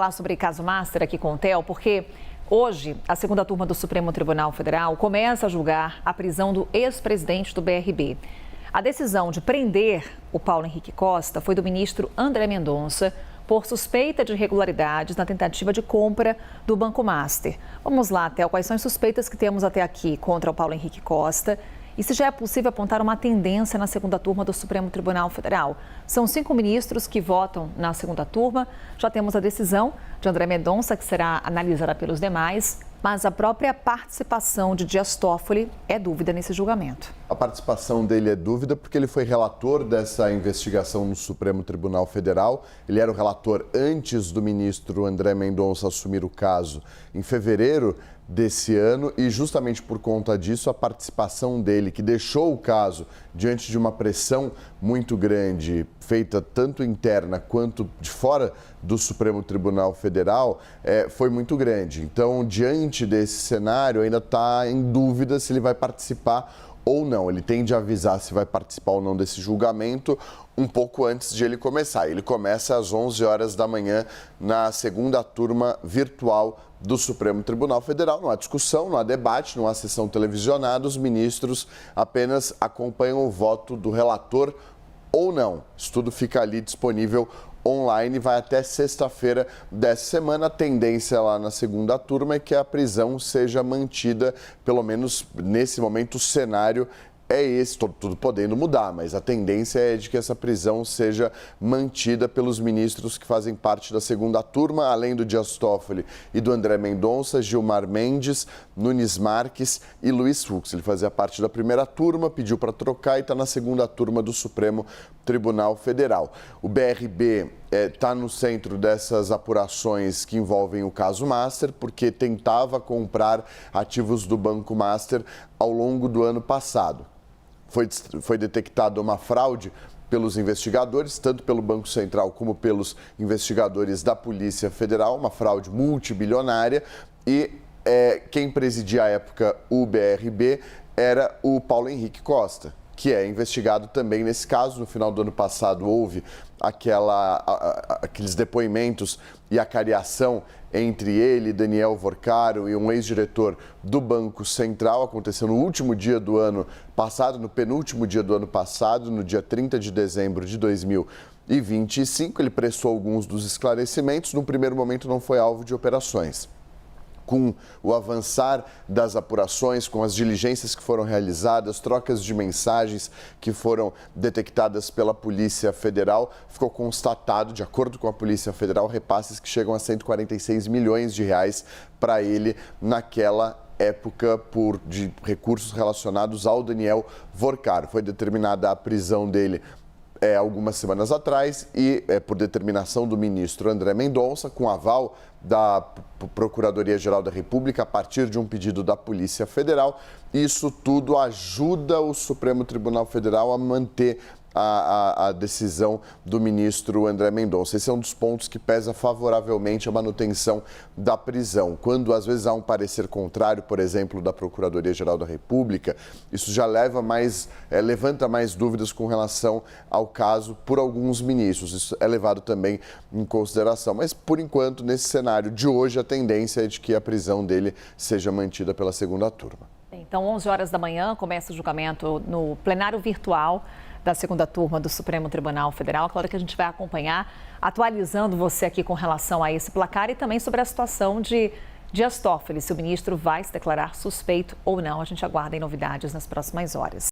Falar sobre caso Master aqui com o Theo, porque hoje a segunda turma do Supremo Tribunal Federal começa a julgar a prisão do ex-presidente do BRB. A decisão de prender o Paulo Henrique Costa foi do ministro André Mendonça por suspeita de irregularidades na tentativa de compra do Banco Master. Vamos lá, Theo, quais são as suspeitas que temos até aqui contra o Paulo Henrique Costa? E se já é possível apontar uma tendência na segunda turma do Supremo Tribunal Federal? São 5 ministros que votam na segunda turma. Já temos a decisão de André Mendonça, que será analisada pelos demais, mas a própria participação de Dias Toffoli é dúvida nesse julgamento. A participação dele é dúvida porque ele foi relator dessa investigação no Supremo Tribunal Federal. Ele era o relator antes do ministro André Mendonça assumir o caso em fevereiro desse ano e justamente por conta disso a participação dele, que deixou o caso diante de uma pressão muito grande, feita tanto interna quanto de fora do Supremo Tribunal Federal, foi muito grande. Então, diante desse cenário, ainda está em dúvida se ele vai participar ou não. Ele tem de avisar se vai participar ou não desse julgamento um pouco antes de ele começar. Ele começa às 11 horas da manhã na segunda turma virtual do Supremo Tribunal Federal. Não há discussão, não há debate, não há sessão televisionada. Os ministros apenas acompanham o voto do relator ou não. Isso tudo fica ali disponível online, vai até sexta-feira dessa semana. A tendência lá na segunda turma é que a prisão seja mantida, pelo menos nesse momento o cenário é esse, tudo podendo mudar, mas a tendência é de que essa prisão seja mantida pelos ministros que fazem parte da segunda turma, além do Dias Toffoli e do André Mendonça, Gilmar Mendes, Nunes Marques e Luiz Fux. Ele fazia parte da primeira turma, pediu para trocar e está na segunda turma do Supremo Tribunal Federal. O BRB está no centro dessas apurações que envolvem o caso Master, porque tentava comprar ativos do Banco Master ao longo do ano passado. Foi detectada uma fraude pelos investigadores, tanto pelo Banco Central como pelos investigadores da Polícia Federal, uma fraude multibilionária, e quem presidia à época o BRB era o Paulo Henrique Costa, que é investigado também nesse caso. No final do ano passado houve aqueles depoimentos e a cariação entre ele, Daniel Vorcaro e um ex-diretor do Banco Central. Aconteceu no último dia do ano passado, no penúltimo dia do ano passado, no dia 30 de dezembro de 2025. Ele prestou alguns dos esclarecimentos. No primeiro momento não foi alvo de operações. Com o avançar das apurações, com as diligências que foram realizadas, trocas de mensagens que foram detectadas pela Polícia Federal, ficou constatado, de acordo com a Polícia Federal, repasses que chegam a 146 milhões de reais para ele naquela época de recursos relacionados ao Daniel Vorcaro. Foi determinada a prisão dele algumas semanas atrás e por determinação do ministro André Mendonça, com aval da Procuradoria-Geral da República, a partir de um pedido da Polícia Federal. Isso tudo ajuda o Supremo Tribunal Federal a manter a decisão do ministro André Mendonça. Esse é um dos pontos que pesa favoravelmente a manutenção da prisão. Quando às vezes há um parecer contrário, por exemplo, da Procuradoria-Geral da República, isso já levanta mais dúvidas com relação ao caso por alguns ministros. Isso é levado também em consideração. Mas, por enquanto, nesse cenário de hoje, a tendência é de que a prisão dele seja mantida pela segunda turma. Então, 11 horas da manhã, começa o julgamento no plenário virtual da segunda turma do Supremo Tribunal Federal. Claro que a gente vai acompanhar, atualizando você aqui com relação a esse placar e também sobre a situação de Dias Toffoli, se o ministro vai se declarar suspeito ou não. A gente aguarda em novidades nas próximas horas.